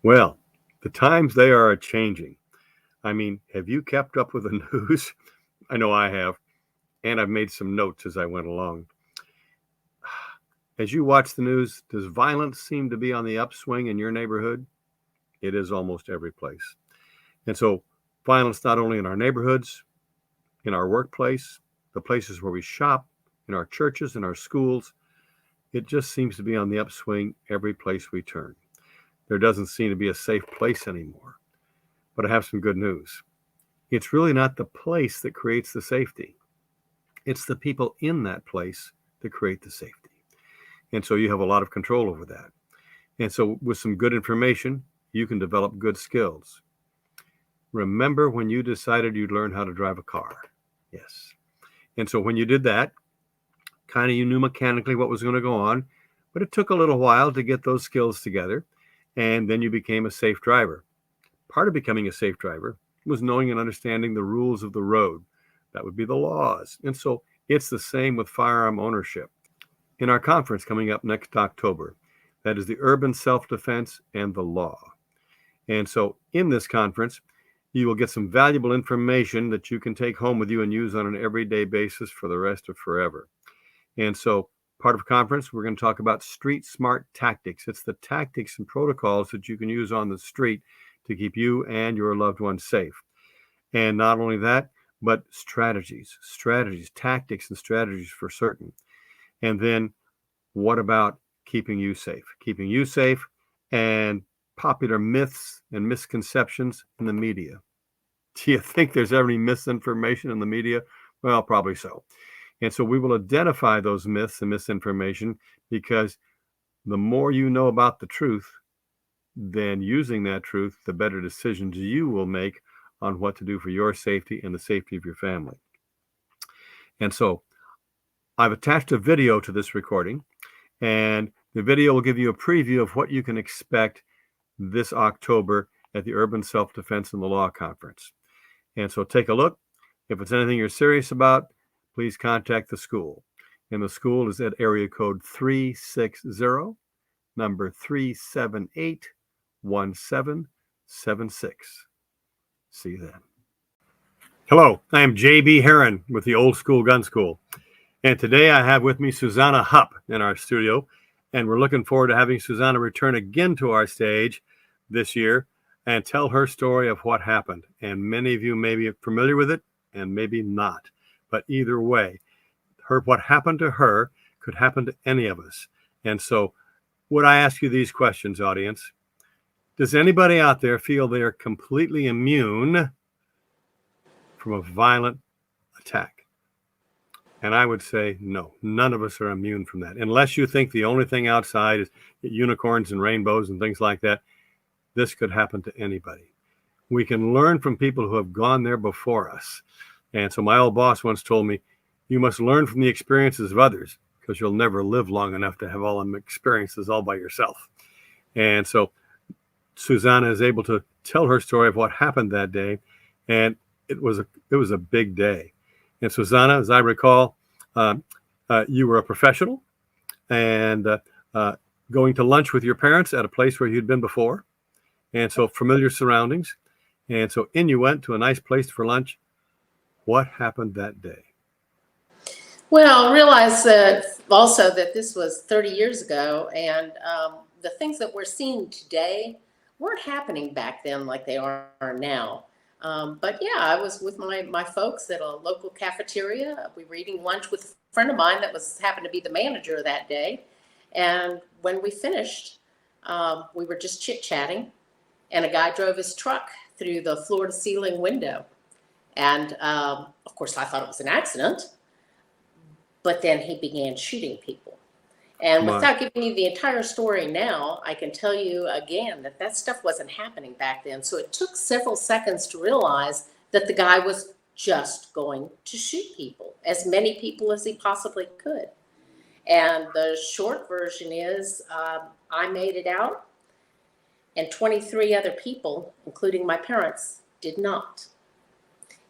Well, the times they are changing. I mean, have you kept up with the news? I know I have, and I've made some notes as I went along. As you watch the news, does violence seem to be on the upswing in your neighborhood? It is almost every place. And so violence not only in our neighborhoods, in our workplace, the places where we shop, in our churches, in our schools, it just seems to be on the upswing every place we turn. There doesn't seem to be a safe place anymore. But I have some good news. It's really not the place that creates the safety. It's the people in that place that create the safety. And so you have a lot of control over that. And so with some good information, you can develop good skills. Remember when you decided you'd learn how to drive a car? Yes. And so when you did that, kind of you knew mechanically what was going to go on, but it took a little while to get those skills together. And then you became a safe driver. Part of becoming a safe driver was knowing and understanding the rules of the road. That would be the laws. And so it's the same with firearm ownership. In our conference coming up next October, that is the Urban Self-Defense and the Law. And so in this conference, you will get some valuable information that you can take home with you and use on an everyday basis for the rest of forever. And so part of the conference, we're going to talk about street smart tactics. It's the tactics and protocols that you can use on the street to keep you and your loved ones safe. And not only that, but strategies, tactics and strategies for certain. And then what about keeping you safe? Keeping you safe and popular myths and misconceptions in the media. Do you think there's ever any misinformation in the media? Well, probably so. And so we will identify those myths and misinformation, because the more you know about the truth, then using that truth, the better decisions you will make on what to do for your safety and the safety of your family. And so I've attached a video to this recording, and the video will give you a preview of what you can expect this October at the Urban Self-Defense and the Law Conference. And so take a look. If it's anything you're serious about, please contact the school. And the school is at area code 360, number 378-1776. See you then. Hello, I am J.B. Heron with the Old School Gun School. And today I have with me Suzanna Hupp in our studio. And we're looking forward to having Suzanna return again to our stage this year and tell her story of what happened. And many of you may be familiar with it and maybe not. But either way, what happened to her could happen to any of us. And so would I ask you these questions, audience? Does anybody out there feel they are completely immune from a violent attack? And I would say no, none of us are immune from that. Unless you think the only thing outside is unicorns and rainbows and things like that, this could happen to anybody. We can learn from people who have gone there before us. And so my old boss once told me, you must learn from the experiences of others, because you'll never live long enough to have all them experiences all by yourself. And so Suzanna is able to tell her story of what happened that day. And it was a big day. And Suzanna, as I recall, you were a professional and going to lunch with your parents at a place where you'd been before. And so familiar surroundings. And so in you went to a nice place for lunch. What happened that day? Well, realize that also that this was 30 years ago, and the things that we're seeing today weren't happening back then like they are now. But yeah, I was with my folks at a local cafeteria. We were eating lunch with a friend of mine that happened to be the manager that day. And when we finished, we were just chit-chatting, and a guy drove his truck through the floor-to-ceiling window. And of course, I thought it was an accident. But then he began shooting people. And without giving you the entire story now, I can tell you again that stuff wasn't happening back then. So it took several seconds to realize that the guy was just going to shoot people, as many people as he possibly could. And the short version is I made it out, and 23 other people, including my parents, did not.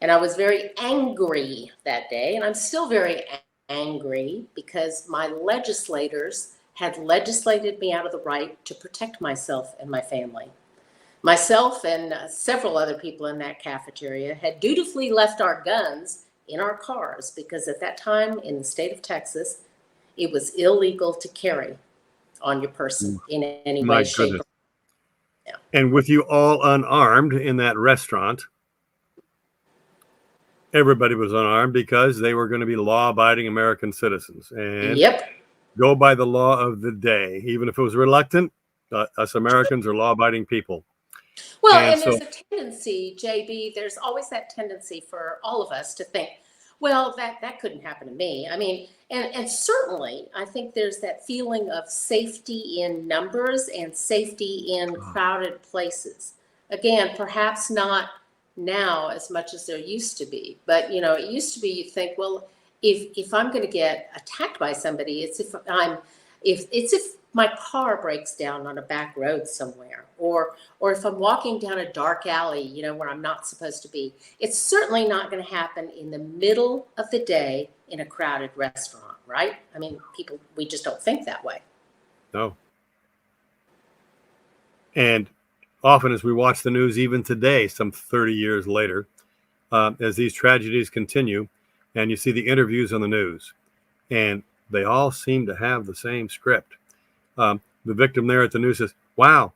And I was very angry that day, and I'm still very angry because my legislators had legislated me out of the right to protect myself and my family. Myself and several other people in that cafeteria had dutifully left our guns in our cars because at that time in the state of Texas, it was illegal to carry on your person in any My way, shape, goodness. or form. And with you all unarmed in that restaurant, everybody was unarmed because they were going to be law-abiding American citizens and Yep. go by the law of the day, even if it was reluctant. Us Americans are law-abiding people, Well, and and so there's a tendency, JB, there's always that tendency for all of us to think, well, that couldn't happen to me. I mean, and certainly I think there's that feeling of safety in numbers and safety in crowded places. Again, perhaps not now as much as there used to be, but it used to be you think, well, if I'm going to get attacked by somebody, if my car breaks down on a back road somewhere, or if I'm walking down a dark alley, where I'm not supposed to be. It's certainly not going to happen in the middle of the day in a crowded restaurant, right? I mean, we just don't think that way. no. And often, as we watch the news, even today, some 30 years later, as these tragedies continue, and you see the interviews on the news, and they all seem to have the same script. The victim there at the news says, wow,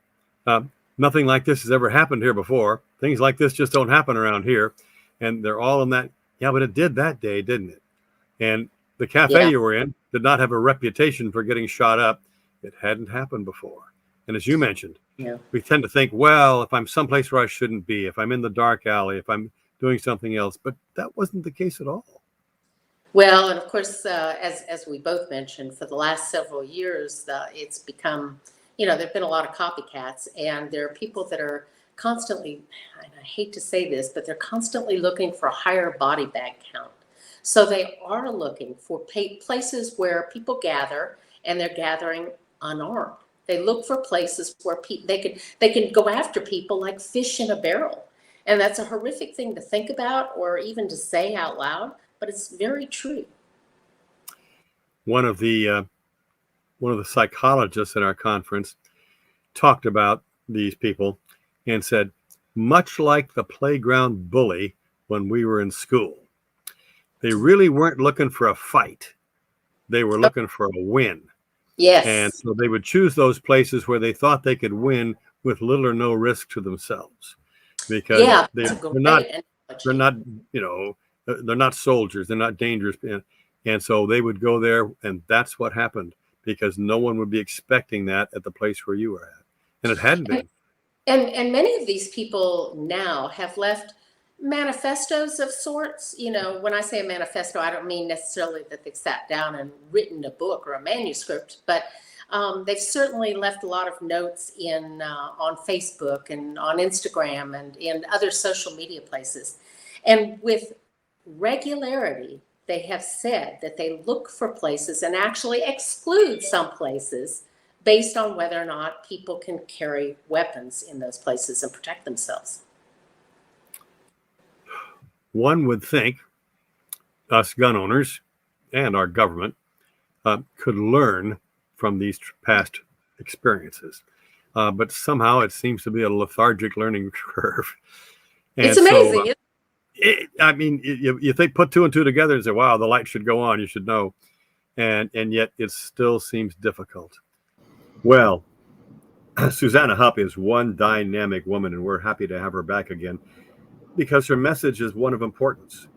nothing like this has ever happened here before. Things like this just don't happen around here. And they're all in that, yeah, but it did that day, didn't it? And the cafe Yeah. you were in did not have a reputation for getting shot up. It hadn't happened before. And as you mentioned, Yeah. we tend to think, well, if I'm someplace where I shouldn't be, if I'm in the dark alley, if I'm doing something else, but that wasn't the case at all. Well, and of course, as we both mentioned, for the last several years, it's become, there've been a lot of copycats, and there are people that are constantly, and I hate to say this, but they're constantly looking for a higher body bag count. So they are looking for places where people gather, and they're gathering unarmed. They look for places where they can go after people like fish in a barrel, and that's a horrific thing to think about or even to say out loud, but it's very true. One of the psychologists at our conference talked about these people and said, much like the playground bully when we were in school, they really weren't looking for a fight. They were looking for a win. And Yes. so they would choose those places where they thought they could win with little or no risk to themselves, because Yeah, they're that's a not great they're analogy. not they're not soldiers, they're not dangerous, and so they would go there, and that's what happened, because no one would be expecting that at the place where you were at, and it hadn't And, been. and many of these people now have left manifestos of sorts. When I say a manifesto, I don't mean necessarily that they've sat down and written a book or a manuscript, but they've certainly left a lot of notes on Facebook and on Instagram and in other social media places. And with regularity, they have said that they look for places and actually exclude some places based on whether or not people can carry weapons in those places and protect themselves. One would think us gun owners and our government could learn from these past experiences. But somehow it seems to be a lethargic learning curve. It's And so, amazing. you think, put two and two together and say, wow, the light should go on, you should know. And yet it still seems difficult. Well, Suzanna Hupp is one dynamic woman, and we're happy to have her back again because her message is one of importance.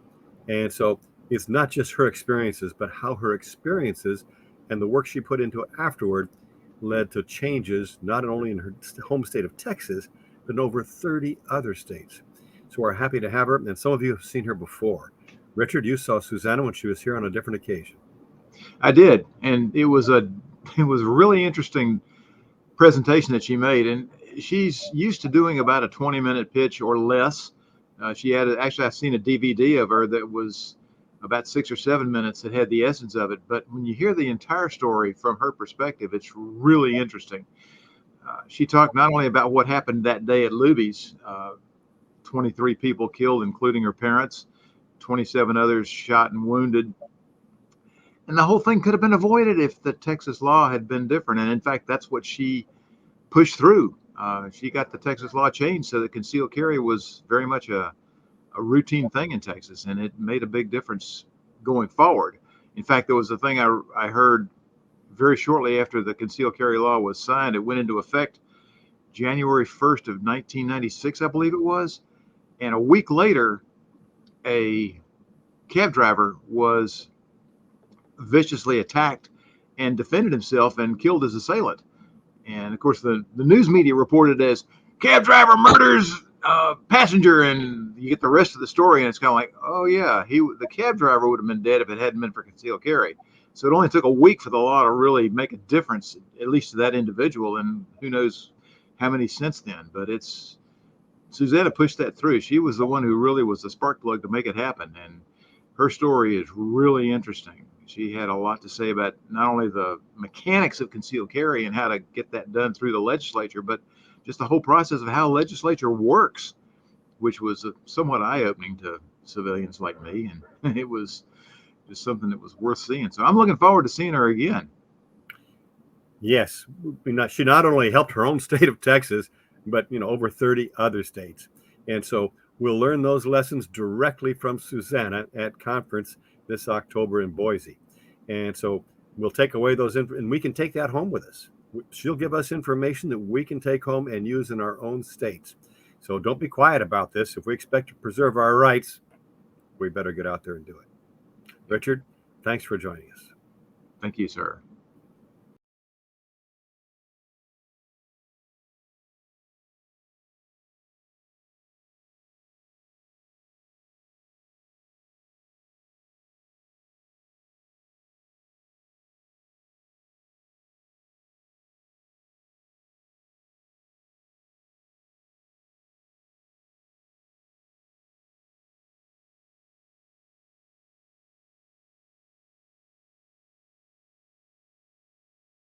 And so it's not just her experiences, but how her experiences and the work she put into it afterward led to changes not only in her home state of Texas, but in over 30 other states. So we're happy to have her, and some of you have seen her before. Richard, you saw Suzanna when she was here on a different occasion. I did, and it was a really interesting presentation that she made, and she's used to doing about a 20-minute pitch or less. She had actually, I've seen a DVD of her that was about 6 or 7 minutes that had the essence of it. But when you hear the entire story from her perspective, it's really interesting. She talked not only about what happened that day at Luby's, 23 people killed, including her parents, 27 others shot and wounded. And the whole thing could have been avoided if the Texas law had been different. And in fact, that's what she pushed through she got the Texas law changed so that concealed carry was very much a routine thing in Texas, and it made a big difference going forward. In fact, there was a thing I heard very shortly after the concealed carry law was signed. It went into effect January 1st of 1996, I believe it was. And a week later, a cab driver was viciously attacked and defended himself and killed his assailant. And of course, the news media reported it as cab driver murders passenger, and you get the rest of the story, and it's kind of like, oh yeah, the cab driver would have been dead if it hadn't been for concealed carry. So it only took a week for the law to really make a difference, at least to that individual, and who knows how many since then. But Suzanna pushed that through. She was the one who really was the spark plug to make it happen, and her story is really interesting. She had a lot to say about not only the mechanics of concealed carry and how to get that done through the legislature, but just the whole process of how legislature works, which was somewhat eye-opening to civilians like me, and it was just something that was worth seeing. So I'm looking forward to seeing her again. Yes, she not only helped her own state of Texas, but over 30 other states. And so we'll learn those lessons directly from Suzanna at conference this October in Boise. And so we'll take away those, and we can take that home with us. She'll give us information that we can take home and use in our own states. So don't be quiet about this. If we expect to preserve our rights, we better get out there and do it. Richard, thanks for joining us. Thank you, sir.